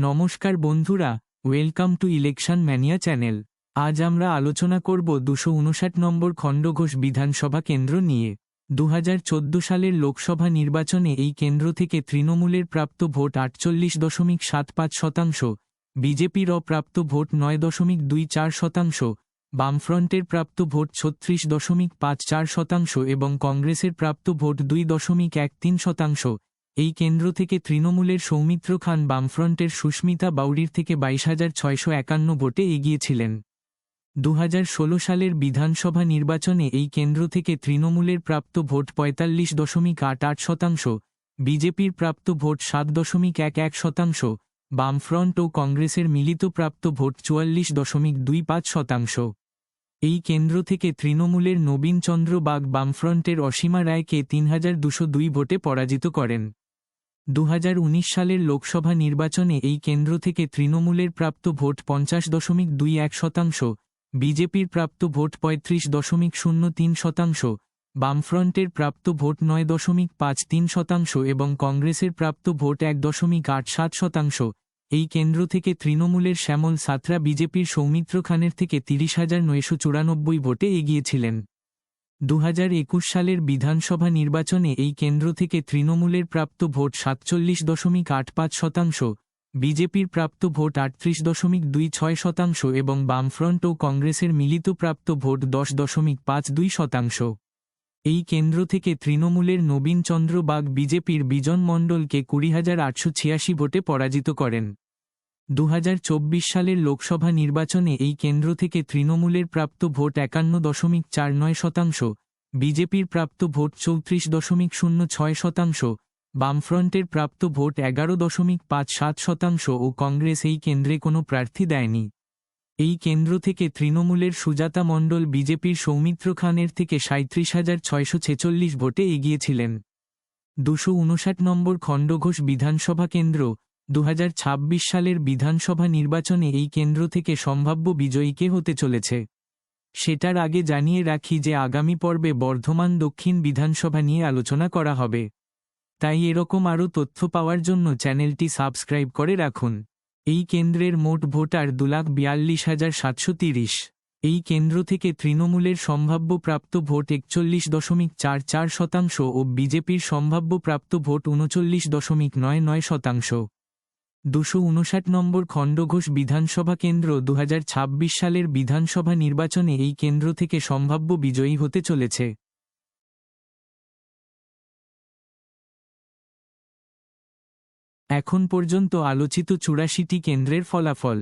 নমস্কার বন্ধুরা, welcome to election mania channel. আজ আমরা আলোচনা করব 259 নম্বর খণ্ডঘোষ বিধানসভা কেন্দ্র নিয়ে। 2014 সালের লোকসভা নির্বাচনে এই কেন্দ্র থেকে তৃণমূলের প্রাপ্ত ভোট 48.75%, বিজেপির অপ্রাপ্ত ভোট 9.24%, বামফ্রন্টের প্রাপ্ত ভোট 36.54% এবং কংগ্রেসের প্রাপ্ত ভোট 2.13%। এই কেন্দ্র থেকে তৃণমূলের সৌমিত্র খান বামফ্রন্টের সুস্মিতা বাউরির থেকে 22,651 ভোটে এগিয়েছিলেন। 2016 সালের বিধানসভা নির্বাচনে এই কেন্দ্র থেকে তৃণমূলের প্রাপ্ত ভোট 45.88%, বিজেপির প্রাপ্ত ভোট 7.11%, বামফ্রন্ট ও কংগ্রেসের মিলিত প্রাপ্ত ভোট 44.25%। এই কেন্দ্র থেকে তৃণমূলের নবীন চন্দ্র বাগ বামফ্রন্টের অসীমা রায়কে 3,202 ভোটে পরাজিত করেন। 2019 সালের লোকসভা নির্বাচনে এই কেন্দ্র থেকে তৃণমূলের প্রাপ্ত ভোট 50.21%, বিজেপির প্রাপ্ত ভোট 35.03%, বামফ্রন্টের প্রাপ্ত ভোট 9.53% এবং কংগ্রেসের প্রাপ্ত ভোট 1.87%। এই কেন্দ্র থেকে তৃণমূলের শ্যামল সাঁতরা বিজেপির সৌমিত্র খানের থেকে 30,994 ভোটে এগিয়েছিলেন। 2021 সালের বিধানসভা নির্বাচনে এই কেন্দ্র থেকে তৃণমূলের প্রাপ্ত ভোট 47.85%, বিজেপির প্রাপ্ত ভোট 38.26% এবং বামফ্রন্ট ও কংগ্রেসের মিলিত প্রাপ্ত ভোট 10.52%। এই কেন্দ্র থেকে তৃণমূলের নবীন চন্দ্র বাগ বিজেপির বিজন মণ্ডলকে 20,886 ভোটে পরাজিত করেন। 2024 সালের লোকসভা নির্বাচনে এই কেন্দ্র থেকে তৃণমূলের প্রাপ্ত ভোট 51.49%, বিজেপির প্রাপ্ত ভোট 34.06%, বামফ্রন্টের প্রাপ্ত ভোট 11.57% ও কংগ্রেস এই কেন্দ্রে কোনো প্রার্থী দেয়নি। এই কেন্দ্র থেকে তৃণমূলের সুজাতা মণ্ডল বিজেপির সৌমিত্র খানের থেকে 37,646 ভোটে এগিয়েছিলেন। 259 নম্বর খণ্ডঘোষ বিধানসভা কেন্দ্র। 2026 সালের বিধানসভা নির্বাচনে এই কেন্দ্র থেকে সম্ভাব্য বিজয়ী কে হতে চলেছে সেটার আগে জানিয়ে রাখি যে আগামী পর্বে বর্ধমান দক্ষিণ বিধানসভা নিয়ে আলোচনা করা হবে, তাই এরকম আরও তথ্য পাওয়ার জন্য চ্যানেলটি সাবস্ক্রাইব করে রাখুন। এই কেন্দ্রের মোট ভোটার 2,42,730। এই কেন্দ্র থেকে তৃণমূলের সম্ভাব্য প্রাপ্ত ভোট 41.44% ও বিজেপির সম্ভাব্য প্রাপ্ত ভোট 39.99%। 259 নম্বর খণ্ডঘোষ বিধানসভা কেন্দ্র। 2026 সালের বিধানসভা নির্বাচনে এই কেন্দ্র থেকে সম্ভাব্য বিজয়ী হতে চলেছে। এখন পর্যন্ত আলোচিত 84টি কেন্দ্রের ফলাফল।